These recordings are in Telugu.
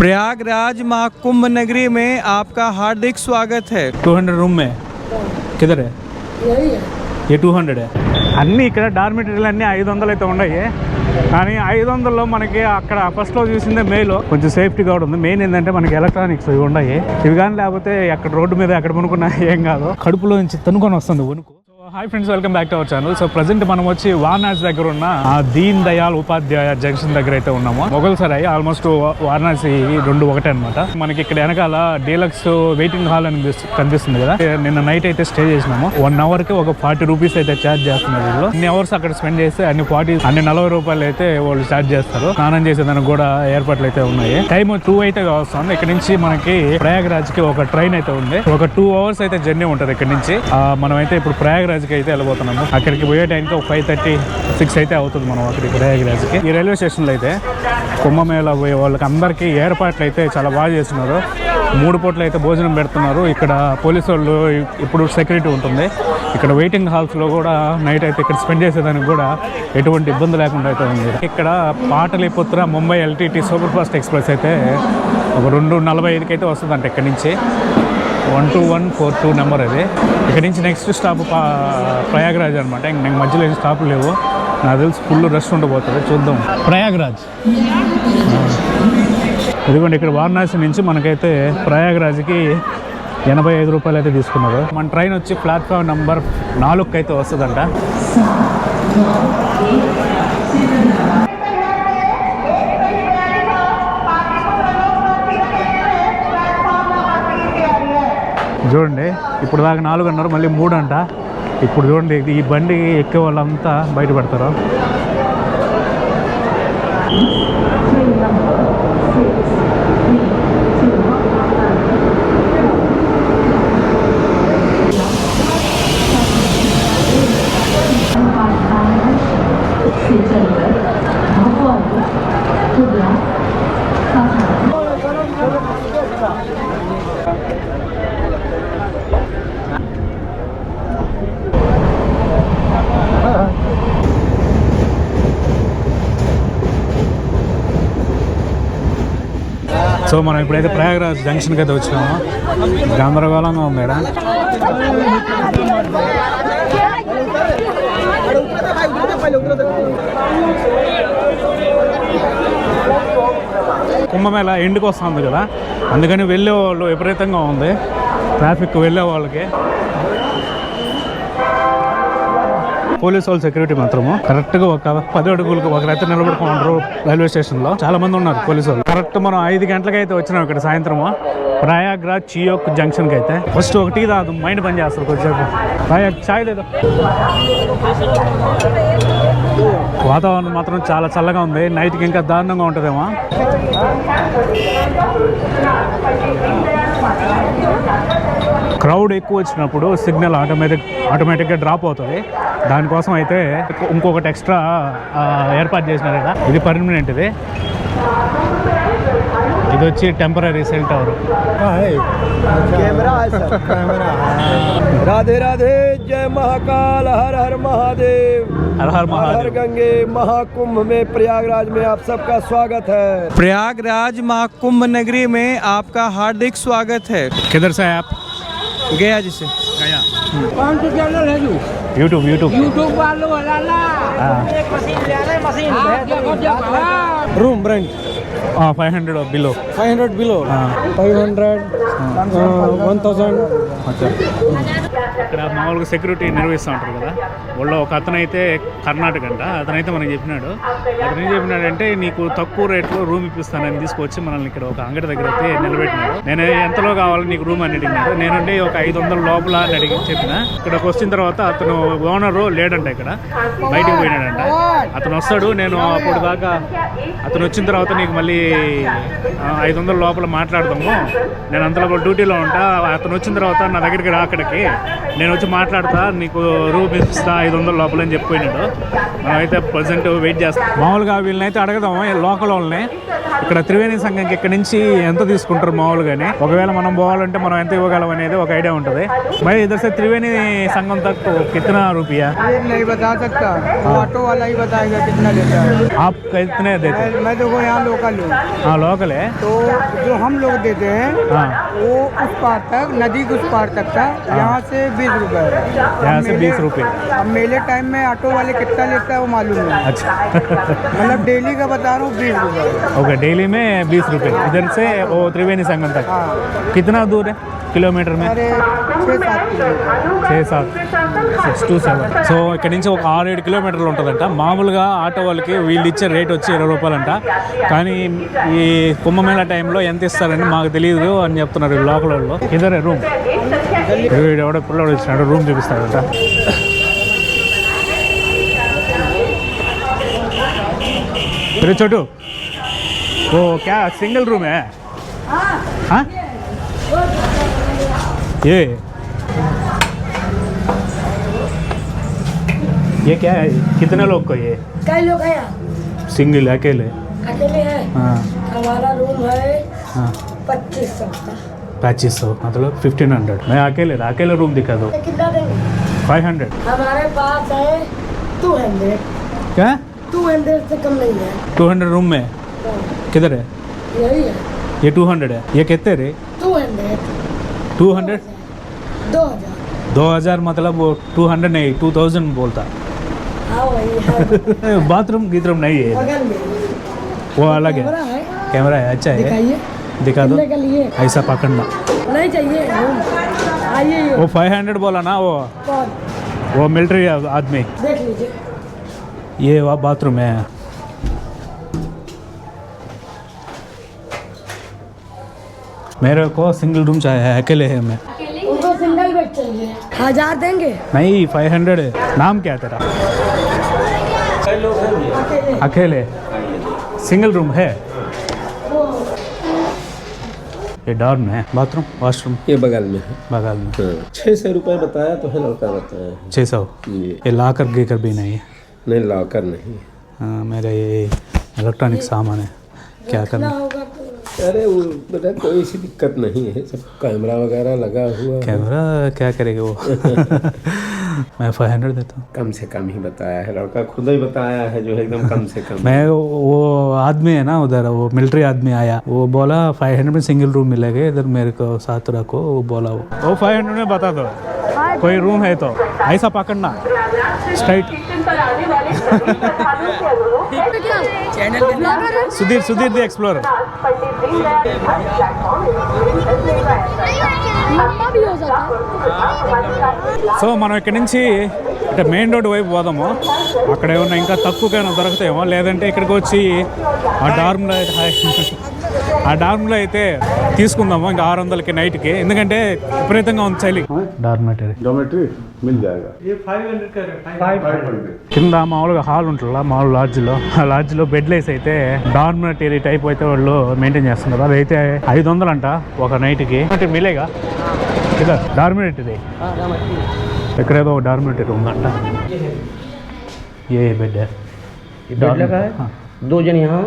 प्रयागराज महाकुंभ नगरी में आपका हार्दिक स्वागत है। 200 रूम में किधर है? यही है, ये 200 है। అన్నీ ఇక్కడ డార్మిటరీలు అన్నీ 500 అయితే ఉన్నాయి. కానీ 500లో మనకి అక్కడ ఫస్ట్లో చూసిందే మేలో కొంచెం సేఫ్టీ కూడా ఉంది. మెయిన్ ఏంటంటే మనకి ఎలక్ట్రానిక్స్ ఇవి ఉన్నాయి. ఇవి కానీ లేకపోతే అక్కడ రోడ్డు మీద ఎక్కడ పనుకున్నా ఏం కాదు, కడుపులో నుంచి తనుకొని వస్తుంది వణుకు. Hi friends, welcome back to our channel. So present మనం వచ్చి వారణాసి దగ్గర ఉన్న దీన్ దయాల్ ఉపాధ్యాయ జంక్షన్ దగ్గర అయితే ఉన్నాము. మొఘల్ సరాయి ఆల్మోస్ట్ వారణాసి రెండు ఒకటే అనమాట. మనకి ఇక్కడ వెనకాల డీలక్స్ వెయిటింగ్ హాల్ అని కనిపిస్తుంది కదా. నిన్న నైట్ అయితే స్టే చేసినాము. 1 అవర్ కి ఒక 40 రూపీస్ అయితే ఛార్జ్ చేస్తున్నారు వీళ్ళు. అన్ని అవర్స్ అక్కడ స్పెండ్ చేస్తే అన్ని 40 రూపాయలు అయితే వాళ్ళు ఛార్జ్ చేస్తారు. స్నానం చేసేదానికి కూడా ఏర్పాట్లు అయితే ఉన్నాయి. టైం 2 అయితే వస్తుంది. ఇక్కడ నుంచి మనకి ప్రయాగరాజ్ కి ఒక ట్రైన్ అయితే ఉంది. ఒక 2 అవర్స్ అయితే జర్నీ ఉంటుంది ఇక్కడ నుంచి. మనం అయితే ఇప్పుడు ప్రయాగరాజ్ అయితే వెళ్ళిపోతున్నాము. అక్కడికి పోయే టైంకి ఒక 5:30, 6 అయితే అవుతుంది మనం అక్కడికి ప్రయాగరాజ్కి. ఈ రైల్వే స్టేషన్లో అయితే కుంభమేళా పోయే వాళ్ళకి అందరికీ ఏర్పాట్లు అయితే చాలా బాగా చేస్తున్నారు. 3 పూటలు అయితే భోజనం పెడుతున్నారు. ఇక్కడ పోలీసు వాళ్ళు ఇప్పుడు సెక్యూరిటీ ఉంటుంది. ఇక్కడ వెయిటింగ్ హాల్స్లో కూడా నైట్ అయితే ఇక్కడ స్పెండ్ చేసేదానికి కూడా ఎటువంటి ఇబ్బంది లేకుండా అయితే ఉంది. ఇక్కడ Pataliputra Mumbai LTT super fast express అయితే ఒక 2:45కి అయితే వస్తుందంట ఇక్కడ నుంచి. 12142 నెంబర్ అది. ఇక్కడ నుంచి నెక్స్ట్ స్టాప్ ప్రయాగరాజ్ అనమాట. ఇంక మధ్యలో ఏం స్టాప్ లేవు. నాకు తెలిసి ఫుల్ రష్ ఉండబోతుంది. చూద్దాం. ప్రయాగరాజ్ ఇదిగోండి. ఇక్కడ వారణాసి నుంచి మనకైతే ప్రయాగరాజ్కి 85 రూపాయలు అయితే తీసుకున్నారు. మన ట్రైన్ వచ్చి ప్లాట్ఫామ్ నెంబర్ 4కి అయితే వస్తుందంట. చూడండి, ఇప్పుడు దాకా 4 అన్నారు, మళ్ళీ 3 అంట. ఇప్పుడు చూడండి, ఈ బండి ఎక్కే వాళ్ళంతా బయటపడతారు. సో మనం ఇప్పుడైతే ప్రయాగరాజ్ జంక్షన్కి అయితే వచ్చినాము. గందరగోళంగా ఉంది ఇక్కడ. కుంభమేళ ఎండుకు వస్తుంది కదా, అందుకని వెళ్ళే వాళ్ళు విపరీతంగా ఉంది ట్రాఫిక్. వెళ్ళే వాళ్ళకి పోలీసు వాళ్ళు సెక్యూరిటీ మాత్రము కరెక్ట్గా ఒక 10 అడుగులకు ఒకరైతే నిలబడుకుంటారు. రైల్వే స్టేషన్లో చాలా మంది ఉన్నారు పోలీసు వాళ్ళు. కరెక్ట్ మనం 5 గంటలకి అయితే వచ్చినాం ఇక్కడ సాయంత్రము ప్రయాగ్రాజ్ చియోక్ జంక్షన్కి అయితే. ఫస్ట్ ఒక టీ తాగు, మైండ్ పని చేస్తారు కొంచెంసేపు. చాయ్ లేదా? వాతావరణం మాత్రం చాలా చల్లగా ఉంది. నైట్కి ఇంకా దారుణంగా ఉంటుందేమో. క్రౌడ్ ఎక్కువ వచ్చినప్పుడు సిగ్నల్ ఆటోమేటిక్గా డ్రాప్ అవుతుంది. దానికోసం అయితే ఇంకొకటి ఎక్స్ట్రా ఏర్పాటు చేసినారు కదా. ఇది పర్మనెంట్. ఇది వచ్చి temporary cell tower. Radhe Radhe, जय महाकाल, हर हर महादेव, हर हर महादेव। हर गंगे महाकुंभ में प्रयागराज में आप सबका स्वागत है। प्रयागराज महाकुंभ नगरी में आपका हार्दिक स्वागत है। किधर से है आप? गया जी से। गया। कौन सा चैनल है तू? यूट्यूब वालों वाला रूम रेंट 500 बिलो 500 बिलो 500 1000. ఇక్కడ మామూలుగా సెక్యూరిటీ నిర్వహిస్తూ ఉంటారు కదా. వాళ్ళు ఒక అతను అయితే కర్ణాటక అంట. అతనైతే మనకి చెప్పినాడు. అతను ఏం చెప్పినాడంటే, నీకు తక్కువ రేట్లో రూమ్ ఇప్పిస్తానని తీసుకొచ్చి మనల్ని ఇక్కడ ఒక అంగడి దగ్గర అయితే నిలబెట్టినాడు. నేను ఎంతలో కావాలి నీకు రూమ్ అని అడిగినాడు. నేనంటే ఒక 500 లోపల అని అడిగి చెప్పిన. ఇక్కడికి వచ్చిన తర్వాత అతను ఓనరు లేడంట, ఇక్కడ బయటికి పోయినాడంట. అతను వస్తాడు. నేను అప్పుడు దాకా అతను వచ్చిన తర్వాత నీకు మళ్ళీ 500 లోపల మాట్లాడతాము, నేను అంతలో డ్యూటీలో ఉంటా. అతను వచ్చిన తర్వాత నా దగ్గరికి రా, అక్కడికి నేను వచ్చి మాట్లాడతా, నీకు రూమ్ ఇస్తా 500 లోపల అని చెప్పిపోయినాడు. మనమైతే ప్రజెంట్ వెయిట్ చేస్తాం. మామూలుగా వీళ్ళనైతే అడగదాం లోకల్ వాళ్ళని, ఇక్కడ త్రివేణి సంఘంకి ఇక్కడ నుంచి ఎంత తీసుకుంటారు మామూలుగానే, ఒకవేళ మనం పోవాలంటే మనం ఎంత ఇవ్వగలం అనేది ఒక ఐడియా ఉంటుంది. మరి ఇదర్ త్రివేణి సంఘం తక్ కిतना रुपया? नहीं बता सकता, ऑटो वाला ही बताएगा कितना लेता है। आप कितने देते? मैं देखो यहाँ लोकल हूँ, हाँ लोकल है। तो जो हम लोग देते हैं हाँ वो उस पार तक, नदी के उस पार तक था, यहाँ से 20 रुपए है। यहाँ से 20 रुपये। अब मेले टाइम में ऑटो वाले कितना लेता है वो मालूम नहीं, अच्छा मतलब डेली का बता रहा हूँ 20 रुपए। ओके, डेली में 20 रुपये इधर से वो त्रिवेणी संगम तक। हाँ कितना दूर है కిలోమీటర్ में? अरे 6-7 किलोमीटर। 6 to 7. సో ఇక్కడ నుంచి ఒక 6-7 కిలోమీటర్లు ఉంటుందంట. మామూలుగా ఆటో వాళ్ళకి వీళ్ళు ఇచ్చే రేట్ వచ్చి 20 రూపాయలంట. కానీ ఈ కుంభమేళా టైంలో ఎంత ఇస్తారని మాకు తెలియదు అని చెప్తున్నారు లోకల్ వాళ్ళు. ఇదరే రూమ్, ఎవడో పిల్లడు ఇచ్చినాడు, రూమ్ చూపిస్తాడంట. अरे छोटू, वो क्या सिंगल रूम है? हाँ ये क्या है? कितने लोग को ये? कई लोग हैं यहाँ? सिंगल अकेले? अकेले हैं। हाँ हमारा रूम है हाँ 2500 का। 2500 मतलब 1500। मैं अकेले रूम दिखा दो। कितना देंगे? 500। हमारे पास है 200। क्या? 200 से कम नहीं है। 200 रूम में? हाँ, किधर है यही है ये? 200 है ये? कितने रे? 200। 200? 2000। 2000 मतलब वो 200 नहीं 2000 बोलता। हाँ वही है। बाथरूम गीथरूम नहीं है, बगल में वो अलग है। कैमरा है, कैमरा है, अच्छा है, दिखाइए। दिखा दो। कितने के लिए? ऐसा पकड़ना। नहीं चाहिए रूम, आइए ये। वो 500 बोला ना, कौन? वो मिलिट्री आदमी। देख लीजिए। ये वह बाथरूम है। मेरे को सिंगल रूम चाहिए, अकेले है मैं। उनको सिंगल बेड चाहिए, 1000 देंगे? नहीं 500 है। नाम क्या तेरा? अकेले। अकेले सिंगल रूम है? ये डॉर्म है, बाथरूम वॉशरूम ये बगल में है। बगल में। 600 रुपये बताया तो है, लड़का बताया 600। ये ये ला कर गे कर भी नहीं है। नहीं लॉकर नहीं। हाँ, मेरा ये इलेक्ट्रॉनिक सामान है, क्या करना? होगा तो अरे वो बेटा कोई ऐसी दिक्कत नहीं है, सब कैमरा वगैरह लगा हुआ है। कैमरा क्या करेगा वो? मैं 500 देता हूँ। कम से कम ही बताया है, लड़का खुद ही बताया है जो है एकदम कम से कम। मैं वो आदमी है ना उधर, वो मिलिट्री आदमी आया, वो बोला 500 में सिंगल रूम मिलेगा, इधर मेरे को साथ रखो, वो बोला वो 500 में बता दो कोई रूम है तो। ऐसा पकड़ना straight. Sudhir the explorer. So మనం ఇక్కడ నుంచి అంటే మెయిన్ రోడ్ వైపు పోదాము. అక్కడ ఏమన్నా ఇంకా తక్కువకైనా దొరుకుతాయేమో, లేదంటే ఇక్కడికి వచ్చి ఆ డార్మ్లో అయితే తీసుకుందాము ఇంకా 600కి నైట్కి, ఎందుకంటే విపరీతంగా ఉంది చలి. डॉर्मेट्री मिल जाएगा। కింద మామూలుగా హాల్ ఉంటుందా మామూలు లాడ్జ్లో, ఆ లాడ్జ్లో బెడ్లు వేసి అయితే డార్మిటరీ టైప్ అయితే వాళ్ళు మెయింటైన్ చేస్తున్నారు. అదైతే 500 అంట ఒక నైట్కి. అంటే మిలేగా ఇదా డార్మిటరీ? ఇక్కడ ఏదో డార్మిటరీ ఉందంట. ఏ బెడ్ है? बेड लगा है, 2 जन यहाँ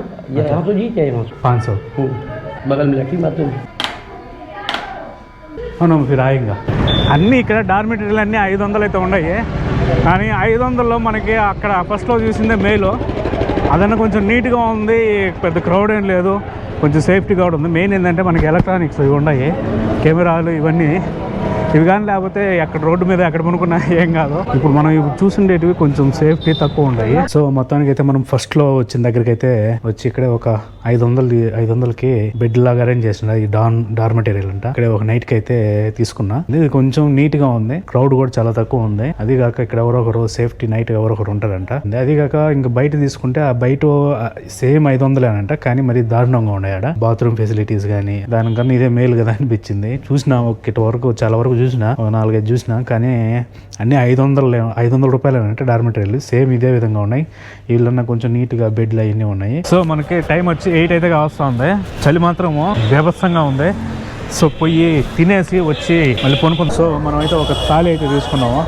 तो जीते हैं 500। बगल में लैट्रिन बाथरूम। మనం ఫిర్ ఆయంగా. అన్నీ ఇక్కడ డార్మిటరీలు అన్నీ 500 అయితే ఉన్నాయి. కానీ 500లో మనకి అక్కడ ఫస్ట్లో చూసిందే మేలు. అదన్నా కొంచెం నీట్గా ఉంది, పెద్ద క్రౌడ్ ఏం లేదు, కొంచెం సేఫ్టీగా కూడా ఉంది. మెయిన్ ఏంటంటే మనకి ఎలక్ట్రానిక్స్ ఇవి ఉన్నాయి, కెమెరాలు ఇవన్నీ. ఇవి కానీ లేకపోతే అక్కడ రోడ్డు మీద ఎక్కడ కొనుక్కున్నా ఏం కాదు. ఇప్పుడు మనం ఇవి చూసిండేటివి కొంచెం సేఫ్టీ తక్కువ ఉన్నాయి. సో మొత్తానికి అయితే మనం ఫస్ట్లో వచ్చిన దగ్గరికి అయితే వచ్చి ఇక్కడే ఒక 500కి బెడ్ లాగా అరేంజ్ చేసిన ఈ డార్మెటీరియల్ అంట. ఇక్కడ ఒక నైట్ కి అయితే తీసుకున్నా. ఇది కొంచెం నీట్ గా ఉంది, క్రౌడ్ కూడా చాలా తక్కువ ఉంది. అది కాక ఇక్కడ ఎవరో ఒకరు సేఫ్టీ నైట్ ఎవరో ఒకరు ఉంటారంట. అది కాక ఇంకా బయట తీసుకుంటే ఆ బయట సేమ్ 500 అంట, కానీ మరి దారుణంగా ఉన్నాయట బాత్రూమ్ ఫెసిలిటీస్ కానీ. దానికన్నా ఇదే మేలు కదా అనిపించింది. చూసినా ఒకటి వరకు చాలా వరకు చూసినా, 4-5 చూసినా, కానీ అన్ని 500 రూపాయలు అంటే డార్మెటరీలు సేమ్ ఇదే విధంగా ఉన్నాయి. వీళ్ళన్నా కొంచెం నీట్ గా బెడ్లు అవన్నీ ఉన్నాయి. సో మనకి టైం వచ్చి 8 అయితే కావస్తా ఉంది. చలి మాత్రము బీభత్సంగా ఉంది. సో పోయి తినేసి వచ్చి మళ్ళీ కొనుక్కుందాం. సో మనం అయితే ఒక థాలీ అయితే తీసుకున్నాము,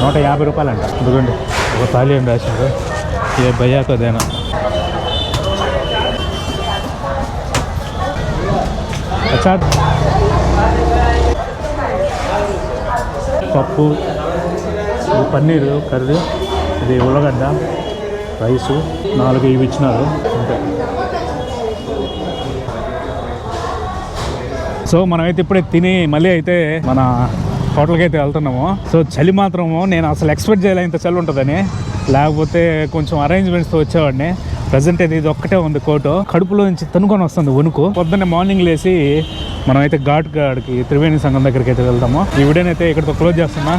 150 రూపాయలు అంట. ఎందుకండి ఒక థాలీ అని రాశారు, ఏ భయాకదేనా. అచ్చా పప్పు, ఇది పన్నీరు కర్రీ, ఇది ఉల్లగడ్డ, రైసు, 4 ఇవి ఇచ్చినారు అంతే. సో మనమైతే ఇప్పుడే తిని మళ్ళీ అయితే మన హోటల్కి అయితే వెళ్తున్నాము. సో చలి మాత్రము నేను అసలు ఎక్స్పెక్ట్ చేయలే ఇంత చలి ఉంటుందని, లేకపోతే కొంచెం అరేంజ్మెంట్స్తో వచ్చేవాడిని. ప్రజెంట్ అయితే ఇది ఒక్కటే ఉంది కోటు, కడుపులో నుంచి తనుకొని వస్తుంది వణుకు. పొద్దున్నే మార్నింగ్ లేసి మనమైతే ఘాట్కి త్రివేణి సంఘం దగ్గరికి అయితే వెళ్తాము. ఈ వీడియోనైతే ఇక్కడితో క్లోజ్ చేస్తున్నా.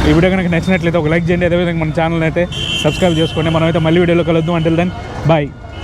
ఈ వీడియో కనుక నచ్చినట్లయితే ఒక లైక్ చేయండి, అదేవిధంగా మన ఛానల్ అయితే సబ్స్క్రైబ్ చేసుకోండి. మనమైతే మళ్ళీ వీడియోలో కలుద్దాం. Until then bye.